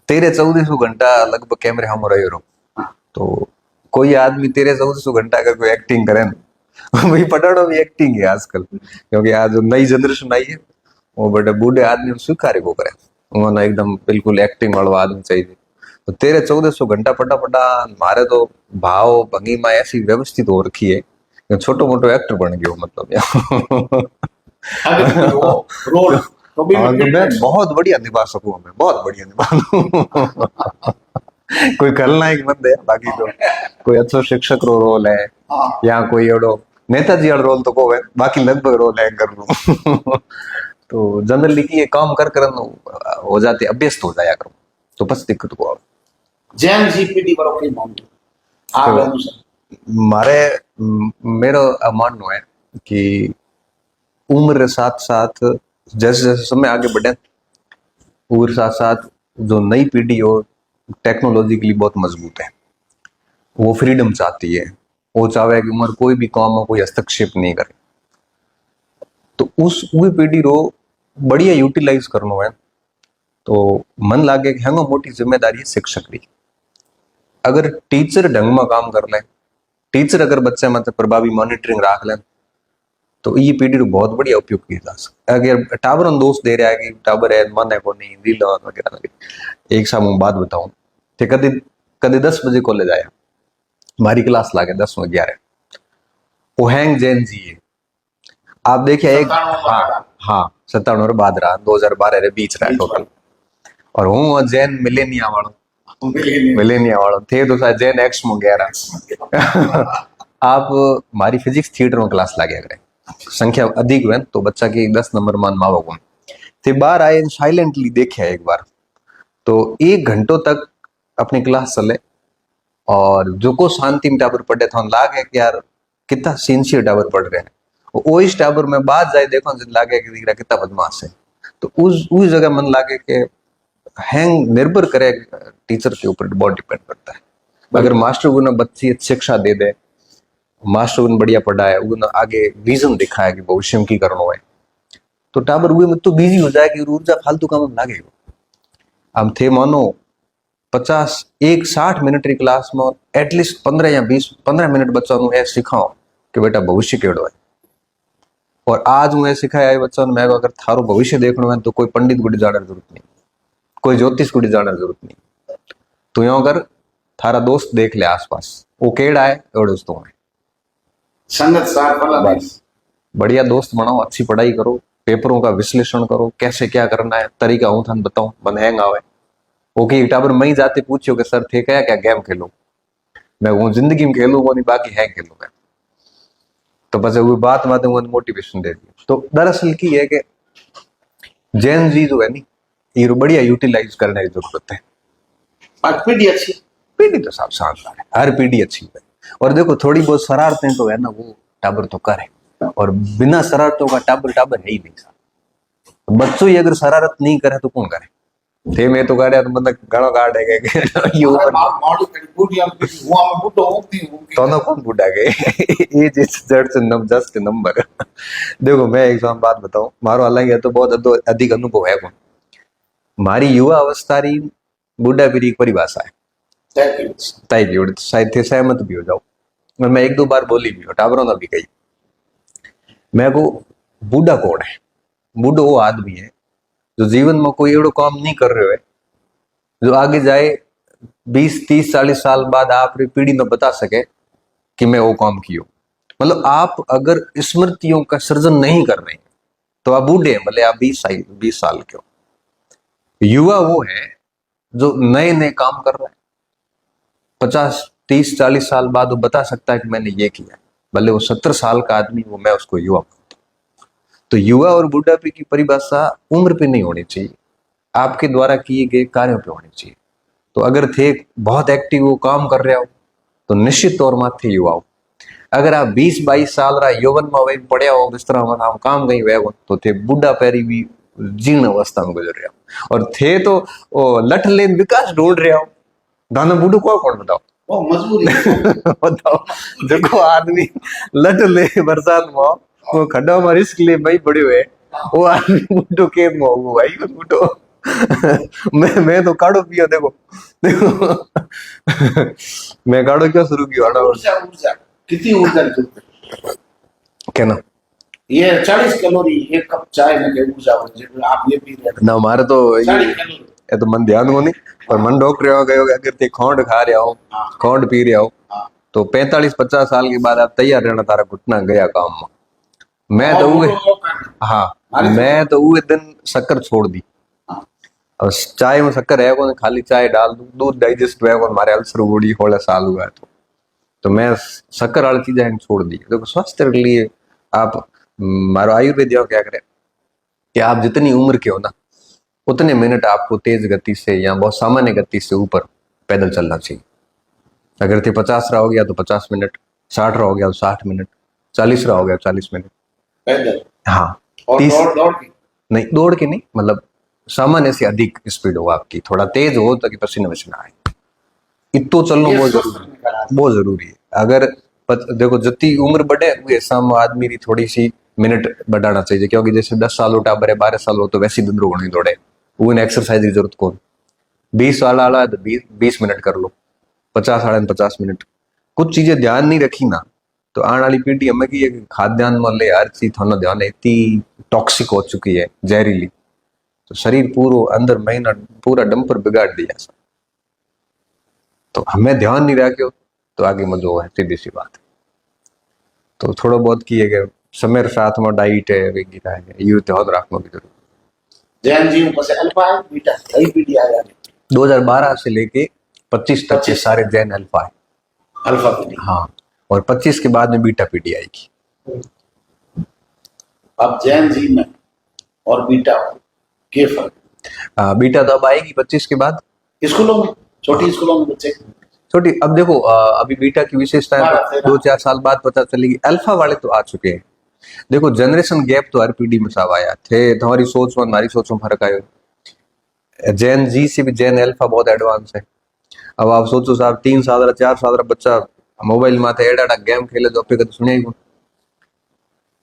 13-14 घंटा लगभग कैमरे हम रहे रहो। तो कोई आदमी 13-14 घंटा का कोई एक्टिंग करे ना वही पटाड़ो भी एक्टिंग है आजकल, क्योंकि आज जो नई जनरेशन आई है वो बड़े बूढ़े आदमी स्वीकार को करे, उन्होंने एकदम बिल्कुल एक्टिंग वाला आदमी चाहिए। तो 13-14 घंटा पटा मारे तो भाव भंगिमा ऐसी व्यवस्थित हो रखी है, छोटो मोटो एक्टर बन गयो मतलब रोल तो भी हाँ, तो मैं बहुत बढ़िया निभा सकूं, मैं बहुत बढ़िया निभा कोई खलनायक बन दे, बाकी तो कोई अच्छो शिक्षक रो रोल है या कोई एड़ो नेताजी वाला रोल तो को है, बाकी लगभग रोल है कर लूं तो जनरली की ये काम कर कर हो जाते अभ्यस्त हो जाया करो, तो बस दिक्कत को आओ। जैन जीपीटी पर ओके मामले आप तो अनुसार मारे मेरो मानना है कि उम्र साथ साथ जैसे जैसे समय आगे बढ़े, उम्र साथ साथ जो नई पीढ़ी हो टेक्नोलॉजी के लिए बहुत मजबूत है, वो फ्रीडम चाहती है, वो चाहे कि उम्र कोई भी काम हो कोई हस्तक्षेप नहीं करे, तो उस वही पीढ़ी रो बढ़िया यूटिलाइज करना है। तो मन लागे कि हेंगो मोटी जिम्मेदारी है शिक्षक की, अगर टीचर ढंग में काम कर ले, टीचर अगर बच्चे मतलब प्रभावी मॉनिटरिंग राख ले, तो ये पीढ़ी बहुत बढ़िया उपयोग किया जा सकता। अगर टाबर दोस्त दे रहा है कि टाबर है मन है को नहीं दिल वगैरह वगैरह, एक सामू बात बताऊं, थे कभी कभी 10 बजे कॉलेज आया, हमारी क्लास लागे 10 में 11, वो हैंग जैन जी है, आप देखिए एक हाँ 97 और बाद रहा 2012 रे बीच रहा टोटल, और हूँ जैन मिलेनिया वालों थे तो शायद जैन एक्स में 11 आप हमारी फिजिक्स थिएटर में क्लास लागे करें, संख्या अधिक हुए तो बच्चा की 10 नंबर मान मावो गुण थे, बाहर आए साइलेंटली देखे एक बार, तो 1 घंटों तक अपनी क्लास चले, और जो को शांति में टाबर पढ़े था लागे कि यार कितना सिंसियर टाबर पढ़ रहे हैं, वो इस टाबर में बात जाए देखो लागे कि कितना बदमाश है, तो उस जगह मन लागे कि हैंग निर्भर करे टीचर के ऊपर बहुत डिपेंड करता है। अगर मास्टर को ना बच्ची शिक्षा दे दे, मास्टर को बढ़िया पढ़ाए, उन्हें आगे विजन दिखाए कि भविष्य में की करना है, तो टाबर हुए में तो बिजी हो जाएगी, ऊर्जा फालतू काम में लागेगा। हम थे मानो 60 मिनट की क्लास में एटलीस्ट 15 मिनट बच्चों को सिखाओ कि बेटा भविष्य केड़ो है, और आज मैं सिखाया बच्चों ने, मैं अगर थारो भविष्य देखना है तो कोई पंडित गुड़ी जाने की जरूरत नहीं, कोई ज्योतिष गुड़ी जाने की जरूरत नहीं, तो यो अगर थारा दोस्त देख ले आसपास वो केड़ा है एवढे दोस्तों है, संगत सार बस बढ़िया दोस्त बनाओ, अच्छी पढ़ाई करो, पेपरों का विश्लेषण करो, कैसे क्या करना है तरीका हूं थाने बताऊं, मन हैंग आवे ओके टाबर मैं जाते पूछियो कि सर थे क्या क्या गेम खेलो, मैं वो जिंदगी में खेलू वो नहीं बाकी है खेलू मैं, तो बस वो बात मोटिवेशन दे दी। तो दरअसल की है कि जैन जी जो है नी ये बढ़िया यूटिलाइज करने की जरूरत है। पीढ़ी अच्छी, पीढ़ी तो साफ शानदार है, हर पीढ़ी अच्छी है, और देखो थोड़ी बहुत शरारतें तो है ना वो टाबर तो करे, और बिना शरारतों का टाबर है ही नहीं साहब, बच्चों ही अगर शरारत नहीं करे तो कौन करे, थे मैं तो गाड़े तो मतलब गाड़ो काट है ये ऊपर तो ना कौन बूढ़ा गए ये जिस जड़ से जस्ट नंबर देखो मैं एक बात बताऊं, मारो हालांकि तो बहुत अधिक अनुभव है को, हमारी युवा अवस्था री बूढ़ा पीढ़ी की परिभाषा है तय की, शायद थे सहमत भी हो जाओ, और मैं 1-2 बार बोली भी हो टाबरों ने भी कही, मैं को बूढ़ा कौन है, बूढ़ो वो आदमी है जो जीवन में कोई एड़ो काम नहीं कर रहे है, जो आगे जाए 20-30-40 साल बाद आप पीढ़ी में बता सके कि मैं वो काम किया, मतलब आप अगर स्मृतियों का सृजन नहीं कर रहे हैं तो आप बूढ़े हैं, भले आप 20 साल के हो। युवा वो है जो नए नए काम कर रहा है, 50-30-40 साल बाद वो बता सकता है कि मैंने ये किया, भले वो 70 साल का आदमी वो मैं उसको युवा कहता हूं। तो युवा और बुढ़ापे की परिभाषा उम्र पे नहीं होनी चाहिए, आपके द्वारा किए गए कार्यों पे होनी चाहिए। तो अगर थे बहुत एक्टिव हो काम कर रहे हो तो निश्चित तौर में थे युवा हो, अगर आप 20-22 साल रहा यौवन में वही पड़े हो बिस्तरा में आप काम कहीं वे हो तो थे बुढ़ा पैरी भी जीर्ण अवस्था में गुजर रहे हो, और थे तो लठ लेन विकास ढूंढ रहे हो, गाना बूढ़ो को कौन बताओ बताओ देखो आदमी लठ ले बरसात में वो खड्डा में रिस्क ले भाई बड़े हुए वो आदमी बूढ़ो के भाई बूढ़ो मैं तो काढ़ो पियो देखो देखो मैं काढ़ो क्यों शुरू किया ना ऊर्जा ऊर्जा कितनी ऊर्जा की जरूरत है? क्या ना ये 40 कैलोरी एक कप चाय में के ऊर्जा हो जिसमें आप ये पी रहे ना हमारे तो 40 कैलोरी। ये तो मन ध्यान को नहीं पर मन डॉक्टर हो गए अगर ते खोंड खा रहे हो हाँ खोंड पी रहे हो हाँ तो 45-50 साल के बाद आप तैयार रहना तारा घुटना गया काम में मैं और तो वो उहे लोग करते हाँ हमारे तो- मैं तो उहे दिन शक्कर छोड़ दी हाँ, और चाय में शक्कर है कौन खाली चाय डाल दूं दूध डाइजेस्ट हुआ कौन हमारे अल्सर बूढ़ी होला साल हुआ है तो मैं शक्कर वाली चीजें छोड़ दी देखो स्वास्थ्य के लिए आप मारो आयुर्वेद क्या करे कि आप जितनी उम्र के हो ना उतने मिनट आपको तेज गति से या बहुत सामान्य गति से ऊपर पैदल चलना चाहिए अगर थे 50 रहा हो गया तो 50 मिनट 60 रहा हो गया तो 60 मिनट 40 रहा हो गया 40 मिनट पैदल हाँ और 30 दौड़ दौड़ के नहीं दौड़ के नहीं मतलब सामान्य से अधिक स्पीड हो आपकी थोड़ा तेज हो ताकि पसीना वसीना आए इतो चलना ये बहुत स्वस्थ जरूरी रहने का राज है। बहुत जरूरी है अगर देखो जितनी उम्र बढ़े वे सम आदमी की थोड़ी सी मिनट बढ़ाना चाहिए क्योंकि जैसे 10 साल हो टाबर है 12 साल हो तो वैसी दंदरो नहीं दौड़े वो एक्सरसाइज की जरूरत कौन 20 साल वाला है तो 20 मिनट कर लो 50 साल 50 मिनट कुछ चीजें ध्यान नहीं रखी ना तो आने वाली पीढ़ी हमें की खाद्यान्न में ले हर चीज थोड़ा ध्यान इतनी टॉक्सिक हो चुकी है जहरीली तो शरीर पूरा अंदर महीना पूरा डंपर बिगाड़ दिया सब तो हमें ध्यान नहीं रखो तो आगे मजो है सीधी सी बात है तो थोड़ा बहुत की है कि समय के साथ में डाइट है वगैरह है ये ध्यान रखना की जरूरत जैन जी ऊपर से अल्फा है बीटा कई पीढ़ी आया है 2012 से लेके 25 तक के 25 सारे जैन अल्फा है अल्फा पीढ़ी। हाँ और 25 के बाद में बीटा पीढ़ी आएगी अब जैन जी में और बीटा के फर्क बीटा तो अब आएगी 25 के बाद स्कूलों में छोटी स्कूलों में बच्चे छोटी अब देखो अभी बीटा की विशेषताएं 12-13 2-4 साल बाद पता चलेगी अल्फा वाले तो आ चुके हैं देखो जनरेशन गैप तो हर पीढ़ी में सब आया थे तुम्हारी सोच में हमारी सोच में फर्क आयो जैन जी से भी जैन अल्फा बहुत एडवांस है अब आप सोचो साहब 3 साल 4 साल बच्चा मोबाइल में एड़ा एड़ा गेम खेले तो अपने सुनिया ही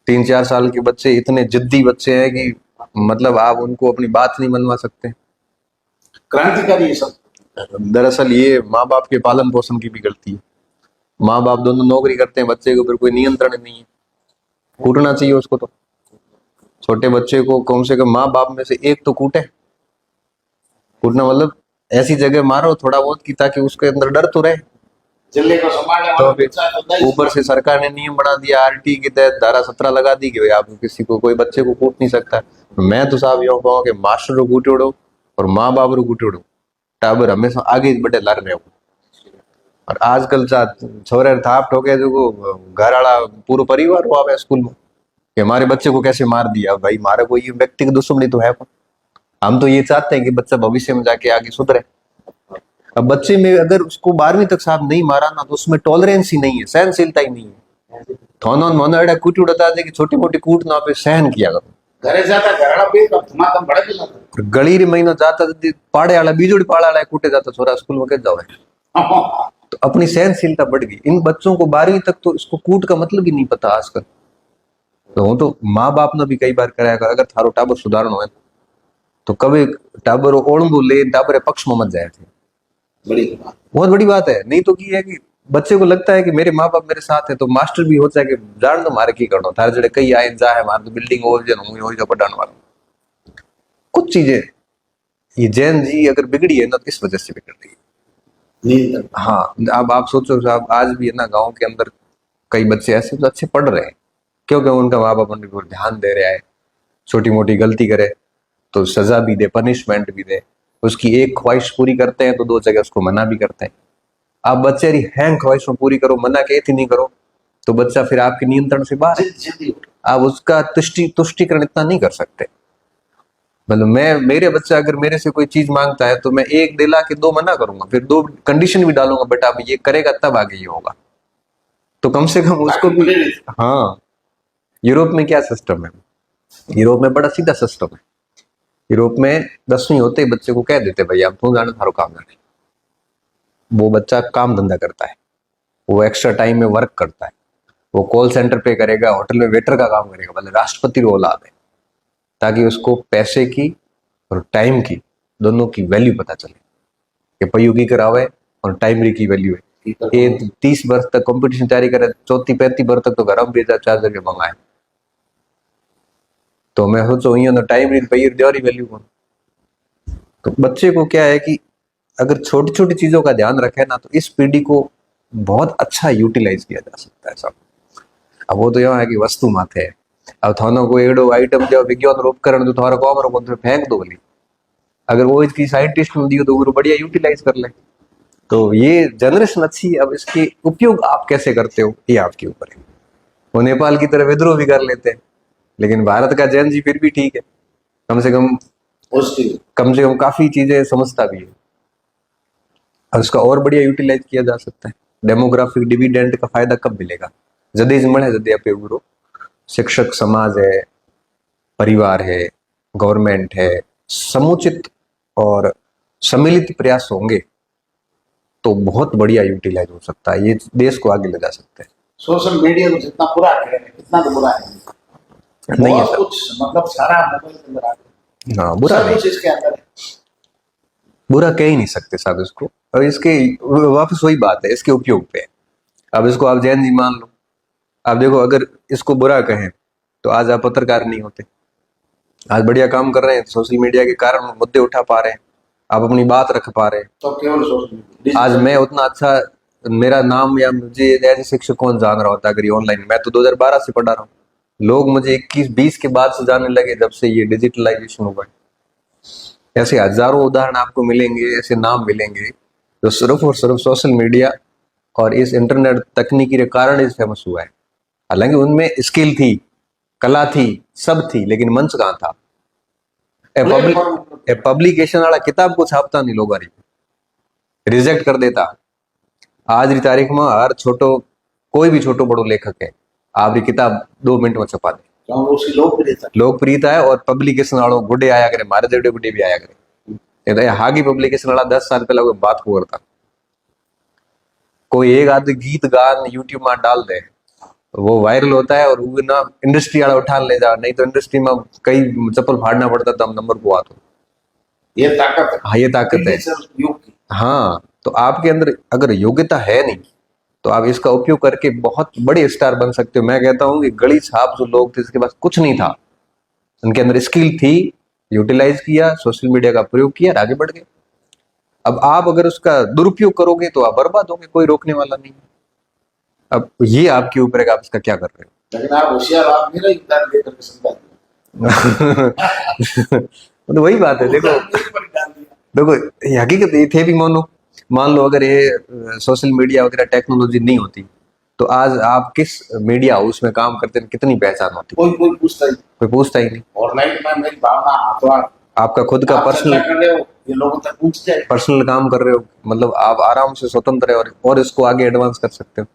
3-4 साल के बच्चे इतने जिद्दी बच्चे हैं कि मतलब आप उनको अपनी बात नहीं मनवा सकते क्रांतिकारी ये सब दरअसल ये माँ बाप के पालन पोषण की भी गलती है माँ बाप दोनों नौकरी करते हैं बच्चे के ऊपर कोई नियंत्रण नहीं है कूटना चाहिए उसको तो छोटे बच्चे को कम से कम माँ बाप में से एक तो कूटे कूटना मतलब ऐसी जगह मारो थोड़ा बहुत की ताकि उसके अंदर डर तो रहे जिले को संभालने तो वाला अभी बच्चा तो दाई ऊपर से सरकार ने नियम बना दिया आरटी के तहत धारा 17 लगा दी कि भाई आप किसी को कोई बच्चे को कूट नहीं सकता मैं तो साहब यूँ कहूँ कि मास्टर को कूटे उड़ो और माँ बाप को कूटे उड़ो टाबर हमेशा आगे बढ़े लड़ रहे हो और आजकल छोरे थाप ठोके जो घर वाला पूरा परिवार हुआ है स्कूल में कि हमारे बच्चे को कैसे मार दिया भाई हमारा कोई व्यक्तिगत दुश्मनी तो है पर हम तो ये चाहते हैं कि बच्चा भविष्य में जाके आगे सुधरे अब बच्चे में अगर उसको 12वीं तक साहब नहीं मारा ना तो उसमें टॉलरेंस ही नहीं है सहनशीलता ही नहीं है थोनो मोनो एड़ा कूटी उड़ता है कि छोटी मोटी कूट ना पे सहन किया करो घरे जाता घरड़ा पे कब धमाका भड़क जाता और गली रे महीना जाता पाड़े वाला बीजोड़ी पाड़ा वाला कूटे जाता छोरा स्कूल में कैसे जाओ तो अपनी सहनशीलता बढ़ गई इन बच्चों को 12वीं तक तो इसको कूट का मतलब ही नहीं पता आजकल तो वो तो माँ बाप ने भी कई बार कराया कर अगर थारो टाबर सुधारण हो तो कभी टाबर ओढ़ू ले टाबर पक्ष में मत जाए थे बड़ी बात बहुत बड़ी बात है नहीं तो की है कि बच्चे को लगता है कि मेरे माँ बाप मेरे साथ है तो मास्टर भी होता है कि जान दो मारे की करना थारे जड़े कई आए जा है मारे तो बिल्डिंग हो जा पढ़ाने वाला कुछ चीजें ये जैन जी अगर बिगड़ी है ना तो इस वजह से बिगड़ रही है नींद हाँ अब आप सोचो साहब आज भी है ना गाँव के अंदर कई बच्चे ऐसे तो अच्छे पढ़ रहे हैं क्योंकि उनका माँ बाप उनके ऊपर ध्यान दे रहा है छोटी मोटी गलती करे तो सजा भी दे पनिशमेंट भी दे उसकी एक ख्वाहिश पूरी करते हैं तो 2 जगह उसको मना भी करते हैं आप बच्चे की हैं ख्वाहिश में पूरी करो मना के नहीं करो तो बच्चा फिर आपके नियंत्रण से बाहर है जिद्दी आप उसका तुष्टिकरण इतना नहीं कर सकते मतलब मैं मेरे बच्चा अगर मेरे से कोई चीज मांगता है तो मैं 1 दिला के 2 मना करूंगा फिर 2 कंडीशन भी डालूंगा बेटा अब ये करेगा तब आगे ये होगा तो कम से कम उसको भी हाँ यूरोप में क्या सिस्टम है यूरोप में बड़ा सीधा सिस्टम है यूरोप में 10वीं होते ही बच्चे को कह देते भाई अब तू जाने थारो काम करे वो बच्चा काम धंधा करता है वो एक्स्ट्रा टाइम में वर्क करता है वो कॉल सेंटर पे करेगा होटल में वेटर का काम करेगा मतलब राष्ट्रपति रोल आ है ताकि उसको पैसे की और टाइम की दोनों की वैल्यू पता चले कि पयू की करावे और टाइमरी की वैल्यू है। ये 30 वर्ष तक कंपटीशन तैयारी करे, 34-35 वर्ष तक तो घर में भी चार्जर के मंगाए। तो मैं सोचो यूं टाइमरी पयू देरी वैल्यू को। तो बच्चे को क्या है कि अगर छोटी छोटी चीजों का ध्यान रखे ना तो इस पीढ़ी को बहुत अच्छा यूटिलाइज किया जा सकता है सब। अब वो तो यहाँ है कि वस्तु माथे है। अब थानो कोई एडो आइटम जो विज्ञान और उपकरण तो तुम्हारा कॉमर को फेंक दो बोली, अगर वो इसकी साइंटिस्ट में दियो तो वो बढ़िया यूटिलाइज कर ले। तो ये जनरेशन अच्छी है, अब इसके उपयोग आप कैसे करते हो ये आपके ऊपर है। वो नेपाल की तरह विद्रोह भी कर लेते हैं, लेकिन भारत का जैन जी फिर भी ठीक है, कम से कम काफी चीजें समझता भी है और उसका और बढ़िया यूटिलाइज किया जा सकता है। डेमोग्राफिक डिविडेंड का फायदा कब मिलेगा? जदे મળે जदे आप पूरो शिक्षक समाज है, परिवार है, गवर्नमेंट है, समुचित और सम्मिलित प्रयास होंगे तो बहुत बढ़िया यूटिलाइज हो सकता है, ये देश को आगे ले जा सकते हैं। सोशल मीडिया को जितना बुरा करें इतना तो बुरा है नहीं है बहुत सर। कुछ, मतलब सारा मोबाइल के अंदर आ गया, हाँ बुरा सब नहीं, कुछ इसके अंदर है। बुरा कह ही नहीं सकते साहब इसको। और इसके वापस वही बात है, इसके उपयोग पे है। अब इसको आप जैन जी मान लो, आप देखो अगर इसको बुरा कहें तो आज आप पत्रकार नहीं होते। आज बढ़िया काम कर रहे हैं, सोशल मीडिया के कारण मुद्दे उठा पा रहे हैं, आप अपनी बात रख पा रहे हैं। तो केवल सोशल मीडिया आज मैं उतना अच्छा, मेरा नाम या मुझे ऐसे शिक्षक कौन जान रहा होता अगर ये ऑनलाइन, मैं तो 2012 से पढ़ा रहा हूँ, लोग मुझे 21-20 के बाद से जानने लगे जब से ये डिजिटलाइजेशन हुआ है। ऐसे हजारों उदाहरण आपको मिलेंगे, ऐसे नाम मिलेंगे जो सिर्फ और सिर्फ सोशल मीडिया और इस इंटरनेट तकनीकी के कारण ही फेमस हुआ है। हालांकि उनमें स्किल थी, कला थी, सब थी, लेकिन मंच कहाँ था? पब्लिकेशन वाला किताब को छापता नहीं, लोग रिजेक्ट कर देता। आज की तारीख में हर छोटो, कोई भी छोटो बड़ो लेखक है, आपकी किताब 2 मिनट में छपा दे। उसकी लोकप्रियता है और पब्लिकेशन वालों गुड्डे आया करे, मारे जेडे गुड्डे भी आया करे। हागी पब्लिकेशन वाला 10 साल पहले कोई बात को करता, कोई एक आध गीत गान यूट्यूब में डाल दे, वो वायरल होता है और वो ना इंडस्ट्री वाला उठा ले जा, नहीं तो इंडस्ट्री में कई चप्पल फाड़ना पड़ता था नंबर को आते। ये ताकत है। हाँ ये ताकत है। युग की। हाँ तो आपके अंदर अगर योग्यता है नहीं तो आप इसका उपयोग करके बहुत बड़े स्टार बन सकते हो। मैं कहता हूँ कि गली छाप जो लोग थे जिसके पास कुछ नहीं था, उनके अंदर स्किल थी, यूटिलाइज किया, सोशल मीडिया का प्रयोग किया, आगे बढ़ गए। अब आप अगर उसका दुरुपयोग करोगे तो आप बर्बाद होंगे, कोई रोकने वाला नहीं। अब ये आपके ऊपर है कि आप इसका क्या कर रहे हो। लेकिन आप होशियार, आप मेरा योगदान देकर के समझा तो वही बात है, देखो देखो ये हकीकत ये थे भी मानो, मान लो अगर ये सोशल मीडिया वगैरह टेक्नोलॉजी नहीं होती तो आज आप किस मीडिया हाउस में काम करते हैं, कितनी पहचान होती? कोई पूछता ही नहीं। ऑनलाइन में मेरी भावना तो आपका खुद का पर्सनल कर रहे हो, ये लोगों तक पूछते हैं, पर्सनल काम कर रहे हो, मतलब आप आराम से स्वतंत्र है और इसको आगे एडवांस कर सकते हो।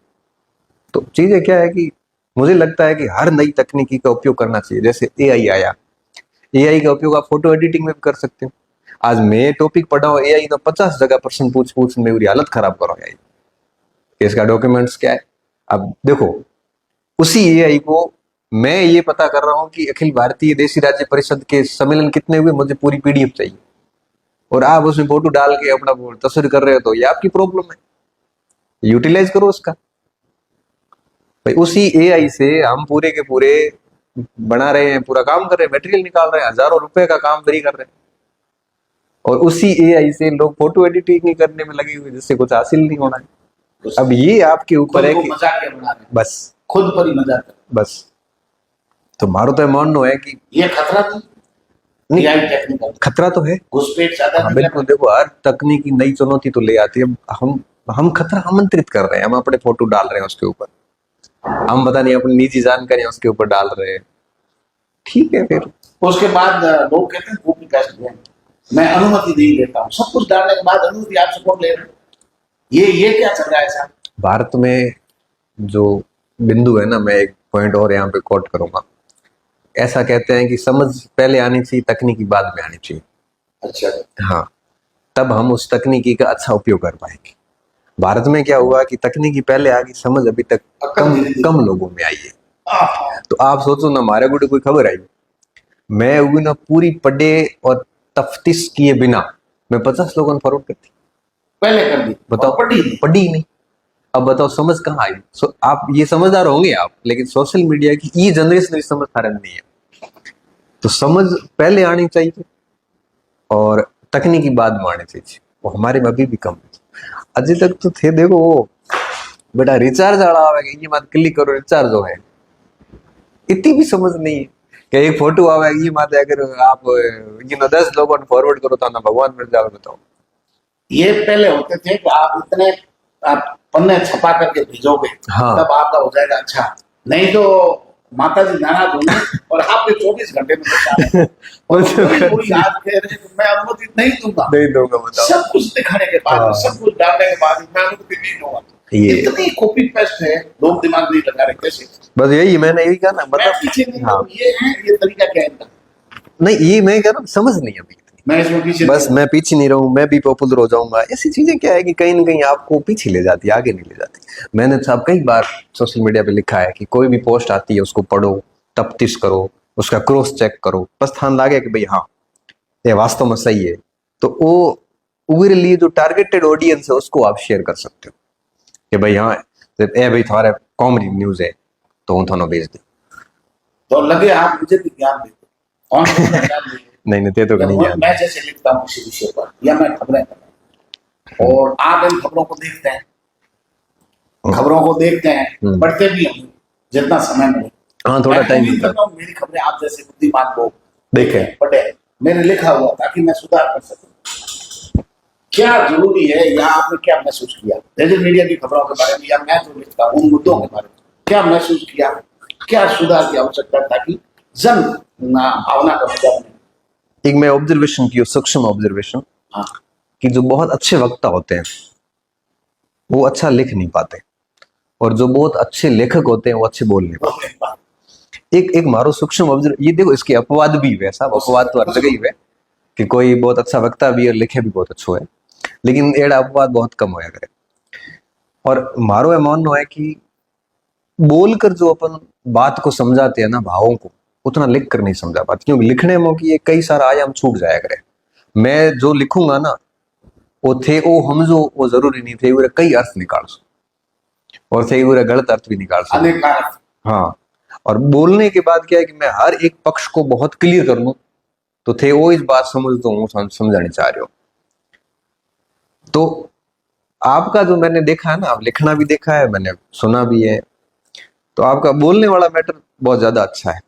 तो चीजें क्या है कि मुझे लगता है कि हर नई तकनीकी का उपयोग करना चाहिए। जैसे एआई आया, एआई का उपयोग आप फोटो एडिटिंग में भी कर सकते हो। आज मैं टॉपिक पढ़ा हूँ एआई तो 50 जगह प्रश्न पूछ मेरी हालत खराब करो एआई, इसका डॉक्यूमेंट्स क्या है। अब देखो उसी एआई को मैं ये पता कर रहा हूँ कि अखिल भारतीय देशी राज्य परिषद के सम्मेलन कितने हुए, मुझे पूरी पीडीएफ चाहिए, और आप उसमें फोटो डाल के अपना तस्वीर कर रहे हो तो ये आपकी प्रॉब्लम है, यूटिलाइज करो उसका। भाई उसी एआई से हम पूरे के पूरे बना रहे हैं, पूरा काम कर रहे हैं, मटेरियल निकाल रहे हैं, हजारों रुपए का काम फ्री कर रहे हैं, और उसी एआई से लोग फोटो एडिटिंग करने में लगे हुए जिससे कुछ हासिल नहीं होना है। अब ये आपके ऊपर है कि बस खुद पर ही मजाक बस। तो मारो तो मानना है कि ये खतरा नहीं, टेक्निकल खतरा तो है, घुसपैठ ज्यादा। हाँ बिल्कुल। देखो हर तकनीकी नई चुनौती तो ले आती है। हम खतरा आमंत्रित कर रहे हैं, हम अपने फोटो डाल रहे हैं उसके ऊपर, हम पता नहीं अपनी निजी जानकारी उसके ऊपर डाल रहे हैं, ठीक है। फिर उसके बाद लोग कहते हैं कॉपी पेस्ट दें, मैं अनुमति नहीं देता हूँ, सब कुछ डालने के बाद अनुमति आपसे कौन ले रहे हैं? ये क्या चल रहा है साहब? भारत में जो बिंदु है ना, मैं एक पॉइंट और यहाँ पे कोट करूंगा। ऐसा कहते हैं कि समझ पहले आनी चाहिए, तकनीकी बाद में आनी चाहिए। अच्छा हाँ, तब हम उस तकनीकी का अच्छा उपयोग कर पाएंगे। भारत में क्या हुआ कि तकनीकी पहले आ गई, समझ अभी तक कम लोगों में आई है। तो आप सोचो ना, हमारे को कोई खबर आई, मैं ना पूरी पढ़े और तफ्तीश किए बिना मैं 50 लोगों को फॉरवर्ड करती, पहले कर दी, बताओ, और पढ़ी नहीं। पढ़ी ही नहीं। अब बताओ समझ कहाँ आई? आप ये समझदार होंगे आप, लेकिन सोशल मीडिया की ये जनरेशन की समझ थारे नहीं है। तो समझ पहले आनी चाहिए और तकनीकी बाद में आनी चाहिए, वो हमारे में अभी भी कम है। अभी तक तो थे देखो वो बेटा रिचार्ज वाला आवेगा, ये मत क्लिक करो रिचार्ज हो है, इतनी भी समझ नहीं है कि एक फोटो आवेगा ये मत अगर आप ये 10 लोगों ने फॉरवर्ड करो तो ना भगवान मिल जाओ। बताओ ये पहले होते थे कि आप इतने आप पन्ने छपा करके भेजोगे, हाँ। तब आपका हो जाएगा अच्छा, नहीं तो माता जी नाराज होंगे और आपके 24 घंटे में याद कह रहे हैं, मैं अनुमति नहीं दूंगा, नहीं दूंगा। बताओ सब कुछ दिखाने के बाद, हाँ। सब कुछ डालने के बाद मैं अनुमति नहीं दूंगा। ये इतनी कॉपी पेस्ट है, लोग दिमाग नहीं लगा रहे कैसे। बस यही मैंने यही कहा ना, मैं मतलब पीछे नहीं हाँ। हूँ, ये है, ये तरीका क्या है इनका? नहीं ये मैं कह रहा हूँ समझ नहीं अभी, मैं इसमें पीछे बस मैं पीछे नहीं रहूं, मैं भी पॉपुलर हो जाऊंगा, ऐसी चीजें क्या है कि कहीं ना कहीं आपको पीछे ले जाती है, आगे नहीं ले जाती। मैंने साहब कई बार सोशल मीडिया पे लिखा है कि कोई भी पोस्ट आती है उसको पढ़ो, तफ्तीश करो, उसका क्रॉस चेक करो, बस ध्यान लगे कि भाई हाँ ये वास्तव में सही है, तो वो उनके लिए जो टारगेटेड ऑडियंस है उसको आप शेयर कर सकते हो कि भाई हाँ ए भाई तुम्हारे कॉमेडी न्यूज है तो हूँ थानों भेज दे, तो लगे आप मुझे भी ज्ञान देते, कौन सा ज्ञान देते? नहीं नहीं तो नहीं है। मैं जैसे लिखता हूँ किसी विषय पर या मैं खबरें कर और आप इन खबरों को देखते हैं, खबरों को देखते हैं, पढ़ते भी हैं जितना समय मिले। हाँ थोड़ा टाइम मिलता है। मेरी खबरें आप जैसे बुद्धिमान लोग देखे पढ़े, मैंने लिखा हुआ ताकि मैं सुधार कर सकूं। क्या जरूरी है या आपने क्या महसूस किया डिजिटल मीडिया की खबरों के बारे में, या मैं जो लिखता हूँ उन मुद्दों के बारे में क्या महसूस किया, क्या सुधार की आवश्यकता है ताकि जन भावना का मुद्दा बने। एक मैं ऑब्जर्वेशन की, सूक्ष्म ऑब्जर्वेशन, हाँ। कि जो बहुत अच्छे वक्ता होते हैं वो अच्छा लिख नहीं पाते, और जो बहुत अच्छे लेखक होते हैं वो अच्छे बोल नहीं पाते। एक मारो सूक्ष्म ऑब्जर्व, ये देखो इसके अपवाद भी हुए, साहब अपवाद तो हर जगह ही हुए कि कोई बहुत अच्छा वक्ता भी और लिखे भी बहुत अच्छो है, लेकिन एड़ा अपवाद बहुत कम होया करे। और मारो यह मानना है कि बोलकर जो अपन बात को समझाते हैं ना, भावों को, उतना लिख कर नहीं समझा पाते, क्योंकि लिखने में कि ये कई सारा आयाम छूट जाया करे। मैं जो लिखूंगा ना वो थे वो हम जो वो जरूरी नहीं थे, वो कई अर्थ निकाल सो और थे वो गलत अर्थ भी निकाल सो। हाँ, और बोलने के बाद क्या है कि मैं हर एक पक्ष को बहुत क्लियर कर लूं तो थे वो इस बात समझ दो हूँ समझाने चाह रहे हो। तो आपका जो मैंने देखा है ना, आप लिखना भी देखा है, मैंने सुना भी है, तो आपका बोलने वाला मैटर बहुत ज्यादा अच्छा है।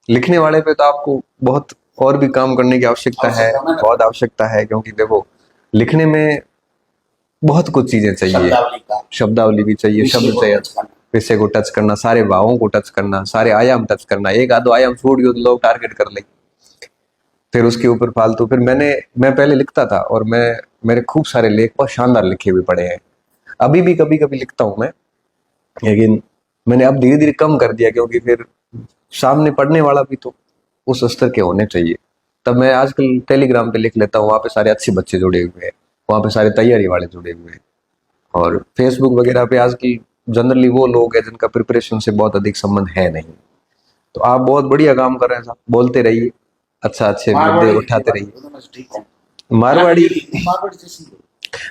लिखने वाले पे तो आपको बहुत और भी काम करने की आवश्यकता है, बहुत आवश्यकता है, क्योंकि देखो लिखने में बहुत कुछ चीजें चाहिए, शब्दावली भी चाहिए, शब्द चाहिए, विषय को टच करना, सारे भावों को टच करना, सारे आयाम टच करना, एक आधो आयाम छूट गया तो लोग टारगेट कर ले, फिर उसके ऊपर फालतू। फिर मैं पहले लिखता था और मेरे खूब सारे लेख बहुत शानदार लिखे हुए पड़े हैं, अभी भी कभी कभी लिखता हूं मैं, लेकिन मैंने अब धीरे धीरे कम कर दिया, क्योंकि फिर सामने पढ़ने वाला भी तो उस स्तर के होने चाहिए। तब मैं आजकल टेलीग्राम पे लिख लेता हूँ, वहाँ पे सारे अच्छे बच्चे जुड़े हुए हैं, वहाँ पे सारे तैयारी वाले जुड़े हुए हैं, और फेसबुक वगैरह पे आजकल जनरली वो लोग हैं जिनका प्रिपरेशन से बहुत अधिक संबंध है नहीं। तो आप बहुत बढ़िया काम कर रहे हैं साहब, बोलते रहिए, अच्छा अच्छे मुद्दे उठाते रहिए। मारवाड़ी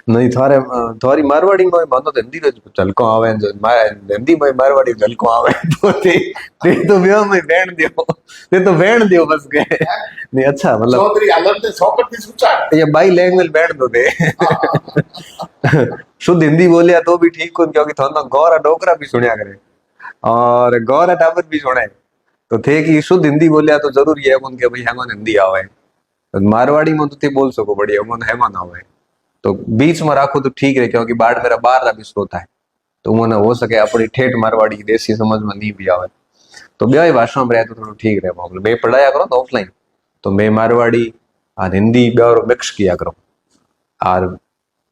नहीं थोड़ी मारवाड़ी में मानो तो हिंदी झलको आवे, जो हिंदी में मारवाड़ी झलको आवे तो ते तो ब्याह में बैठ दियो, ते तो बैठ दियो बस गए नहीं। अच्छा मतलब चौधरी आलम ने 100% सोचा ये बाई लैंग्वेज बैठ दो दे शुद्ध हिंदी बोलिया तो भी ठीक हो, क्योंकि थोड़ा गौरा डोकरा भी सुनिया करे और गौरा टावर भी सुने, तो थे कि शुद्ध हिंदी बोलिया तो जरूरी है उनके भाई हेमन हिंदी आवे, मारवाड़ी में तो थे बोल सको बढ़िया मन हेमन आवे, तो बीच में राखो तो ठीक है, क्योंकि बाढ़ मेरा बाहर भी स्रोत है, तो उन्होंने हो सके अपनी ठेठ मारवाड़ी देसी समझ में नहीं भी आवे तो ब्याह भाषा में रहे तो थोड़ा ठीक रहे मामले। मैं पढ़ाया करो तो ऑफलाइन, तो मैं मारवाड़ी और हिंदी ब्याह मिक्स किया करो, और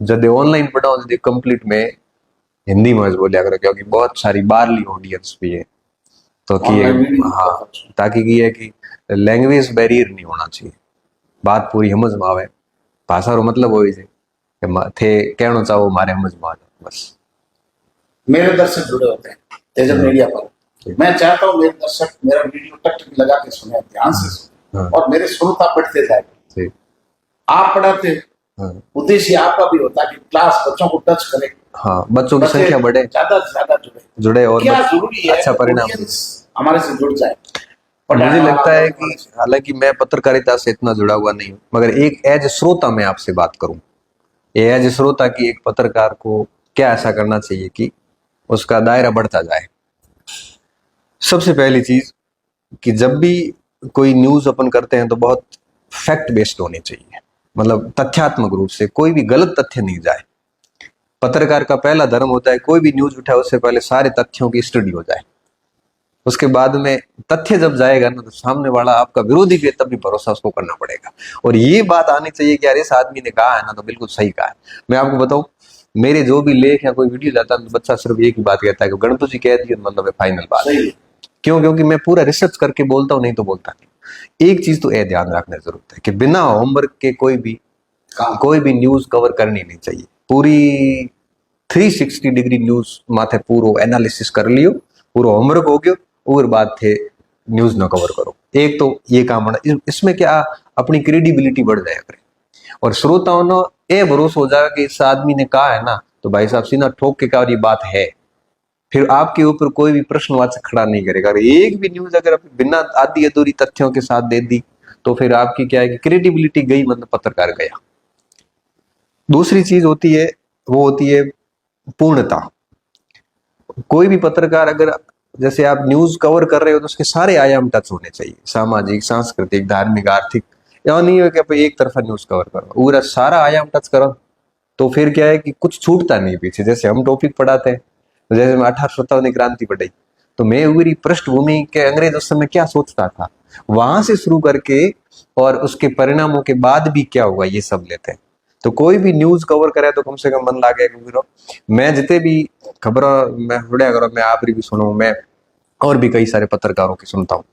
जब ऑनलाइन पढ़ाओ जब कंप्लीट में हिंदी में बोलिया करो, क्योंकि बहुत सारी बाहरली ऑडियंस भी है, तो कि हाँ ताकि की है कि लैंग्वेज बैरियर नहीं होना चाहिए, बात पूरी समझ में आवे, भाषा रो मतलब हो थे कहना चाहो मारे समझ में आ जाओ बस। मेरे दर्शक जुड़े होते हैं डिजिटल मीडिया पर, मैं चाहता हूँ मेरे दर्शक मेरा वीडियो टक लगा के सुने, ध्यान से सुने और मेरे श्रोता बढ़ते जाए। आप पढ़ाते हैं, हाँ उद्देश्य आपका भी होता है कि क्लास बच्चों को टच करे, हाँ, बच्चों की बच्चे संख्या बढ़े, ज्यादा से ज्यादा जुड़े और क्या जरूरी है अच्छा परिणाम दे। ऑडियंस हमारे से जुड़ जाए। मुझे पढ़ाने वाला, लगता है बोलने कि वाले से। हालांकि मैं पत्रकारिता से इतना जुड़ा हुआ नहीं हूँ, मगर एक एज श्रोता मैं आपसे बात करूं, ये एज श्रोता कि एक पत्रकार को क्या ऐसा करना चाहिए कि उसका दायरा बढ़ता जाए। सबसे पहली चीज कि जब भी कोई न्यूज अपन करते हैं तो बहुत फैक्ट बेस्ड होनी चाहिए, मतलब तथ्यात्मक रूप से कोई भी गलत तथ्य नहीं जाए। पत्रकार का पहला धर्म होता है कोई भी न्यूज उठाए उससे पहले सारे तथ्यों की स्टडी हो जाए, उसके बाद में तथ्य जब जाएगा ना तो सामने वाला आपका विरोधी भी है तब भी भरोसा उसको करना पड़ेगा। और ये बात आनी चाहिए कि यार इस आदमी ने कहा है ना तो बिल्कुल सही कहा है। मैं आपको बताऊं, मेरे जो भी लेख या कोई वीडियो जाता है तो बच्चा सिर्फ एक ही बात कहता है कि गणपत जी कह दिए मतलब फाइनल बात है। सही है। क्यों? क्योंकि मैं पूरा रिसर्च करके बोलता हूँ, नहीं तो बोलता नहीं। एक चीज तो ये ध्यान रखने की जरूरत है कि बिना होमवर्क के कोई भी न्यूज कवर करनी नहीं चाहिए। पूरी 360 डिग्री न्यूज माथे पूरो एनालिसिस कर लियो, पूरा होमवर्क हो गयो, और बात थे न्यूज न कवर करो। एक तो ये काम होना, इसमें क्या अपनी क्रेडिबिलिटी बढ़ जाए करे और श्रोताओं ने ये भरोसा हो जाएगा कि इस आदमी ने कहा है ना तो भाई साहब सीधा ठोक के कहा और ये बात है, फिर आपके ऊपर कोई भी प्रश्नवाचक खड़ा नहीं करेगा। अगर एक भी न्यूज अगर बिना आधी अधूरी तथ्यों के साथ दे दी तो फिर आपकी क्या है कि क्रेडिबिलिटी गई, मतलब पत्रकार गया। दूसरी चीज होती है वो होती है पूर्णता। कोई भी पत्रकार अगर जैसे आप न्यूज कवर कर रहे हो तो उसके सारे आयाम टच होने चाहिए, सामाजिक, सांस्कृतिक, धार्मिक, आर्थिक। या नहीं है कि आप एक तरफा न्यूज कवर करो, पूरा सारा आयाम टच करो तो फिर क्या है कि कुछ छूटता नहीं पीछे। जैसे हम टॉपिक पढ़ाते हैं, तो जैसे मैं 1857 क्रांति पढ़ाई तो मैं पूरी पृष्ठभूमि के अंग्रेज उस समय क्या सोचता था वहां से शुरू करके और उसके परिणामों के बाद भी क्या हुआ ये सब लेते हैं। तो कोई भी न्यूज कवर करे तो कम से कम मन लागे कि मैं जितने भी खबर मैं पढ़िया करो, मैं आप भी सुनू, मैं और भी कई सारे पत्रकारों की सुनता हूँ।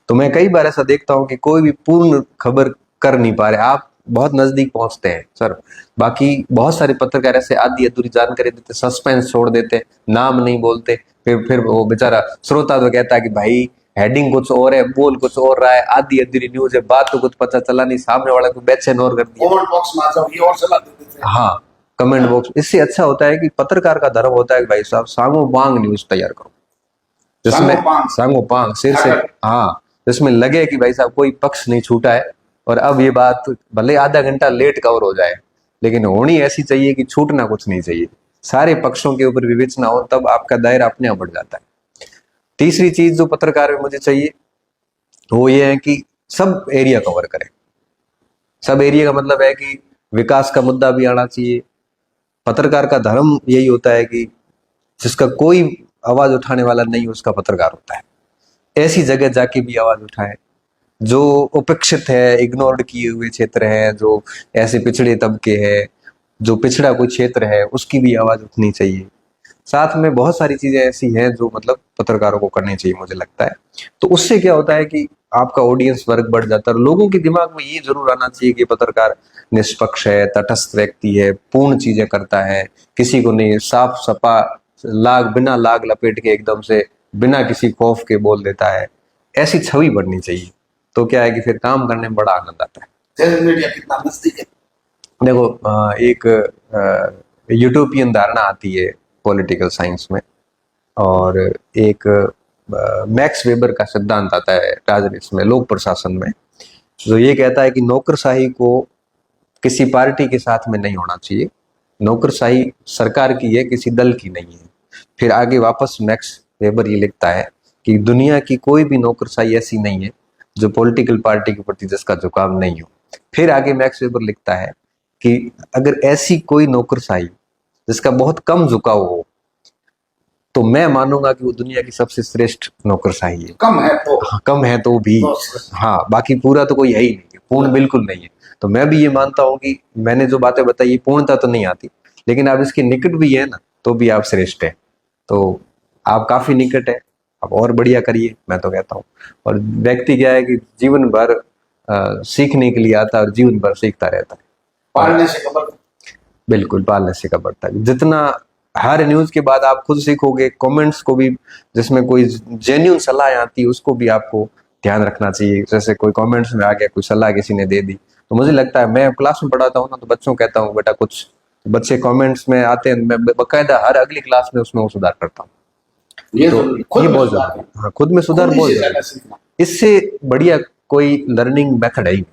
तो मैं कई बार ऐसा देखता हूँ कि कोई भी पूर्ण खबर कर नहीं पा रहे। आप बहुत नजदीक पहुंचते हैं सर, बाकी बहुत सारे पत्रकार ऐसे आधी अधूरी जानकारी देते, सस्पेंस छोड़ देते, नाम नहीं बोलते। फिर वो बेचारा श्रोता तो कहता है कि भाई हेडिंग कुछ और है, बोल कुछ और रहा है, आधी अधूरी न्यूज है, बात तो कुछ पता चला नहीं, सामने वाला को बेचैन और कर दिया। कमेंट बॉक्स में आ जाओ, ये और सलाह दे देते हैं। हाँ, कमेंट बॉक्स। इससे अच्छा होता है कि पत्रकार का धर्म होता है कि भाई साहब सांगो बांग न्यूज तैयार करो, जिसमें सांगो पांग सिर से, हाँ, जिसमें लगे कि भाई साहब कोई पक्ष नहीं छूटा है और अब ये बात भले आधा घंटा लेट कवर हो जाए लेकिन होनी ऐसी चाहिए कि छूटना कुछ नहीं चाहिए, सारे पक्षों के ऊपर विवेचना हो, तब आपका दायरा अपने आप बढ़ जाता है। तीसरी चीज जो पत्रकार में मुझे चाहिए वो ये है कि सब एरिया कवर करें। सब एरिया का मतलब है कि विकास का मुद्दा भी आना चाहिए। पत्रकार का धर्म यही होता है कि जिसका कोई आवाज उठाने वाला नहीं उसका पत्रकार होता है। ऐसी जगह जाके भी आवाज उठाए जो उपेक्षित है, इग्नोर्ड किए हुए क्षेत्र है, जो ऐसे पिछड़े तबके है, जो पिछड़ा कोई क्षेत्र है उसकी भी आवाज उठनी चाहिए। साथ में बहुत सारी चीजें ऐसी हैं जो मतलब पत्रकारों को करनी चाहिए मुझे लगता है। तो उससे क्या होता है कि आपका ऑडियंस वर्ग बढ़ जाता है। लोगों के दिमाग में ये जरूर आना चाहिए कि पत्रकार निष्पक्ष है, तटस्थ व्यक्ति है, पूर्ण चीजें करता है, किसी को नहीं साफ सपा बिना लाग लपेट के एकदम से बिना किसी खौफ के बोल देता है, ऐसी छवि बननी चाहिए। तो क्या है कि फिर काम करने में बड़ा आनंद आता है। सोशल मीडिया कितना नजदीक है। देखो एक यूटोपियन धारणा आती है पॉलिटिकल साइंस में, और एक मैक्स वेबर का सिद्धांत आता है राजनीति में, लोक प्रशासन में, जो ये कहता है कि नौकरशाही को किसी पार्टी के साथ में नहीं होना चाहिए। नौकरशाही सरकार की है, किसी दल की नहीं है। फिर आगे वापस मैक्स वेबर ये लिखता है कि दुनिया की कोई भी नौकरशाही ऐसी नहीं है जो पॉलिटिकल पार्टी के प्रति जिसका झुकाव नहीं हो। फिर आगे मैक्स वेबर लिखता है कि अगर ऐसी कोई नौकरशाही जिसका बहुत कम झुकाव हो तो मैं मानूंगा कि वो दुनिया की सबसे श्रेष्ठ नौकरशाही है। कम है तो, हाँ, कम है तो भी, हाँ, बाकी पूरा तो कोई है ही नहीं, पूर्ण बिल्कुल नहीं है। तो मैं भी ये मानता हूँ कि मैंने जो बातें बताई पूर्णता तो नहीं आती, लेकिन आप इसके निकट भी है ना तो भी आप श्रेष्ठ है। तो आप काफी निकट है, आप और बढ़िया करिए, मैं तो कहता हूँ। और व्यक्ति क्या है कि जीवन भर सीखने के लिए आता है और जीवन भर सीखता रहता है। पालने से खबर, बिल्कुल, पालने से खबरता है। जितना हर न्यूज के बाद आप खुद सीखोगे, कमेंट्स को भी जिसमें कोई जेन्युइन सलाह आती है उसको भी आपको ध्यान रखना चाहिए। जैसे कोई कमेंट्स में आ गया, कोई सलाह किसी ने दे दी तो मुझे लगता है, मैं क्लास में पढ़ाता हूँ ना, तो बच्चों को कहता हूँ बेटा कुछ, बच्चे कमेंट्स में आते हैं, मैं बकायदा हर अगली क्लास में उसमें वो सुधार करता हूँ। ये तो जरूरी, खुद ये में बहुत सुधार जरूरी करना, है। हाँ, खुद में सुधार खुद ही बहुत से जरूरी ज्यादा है। सीखना। इससे बढ़िया कोई लर्निंग मेथड है ही नहीं।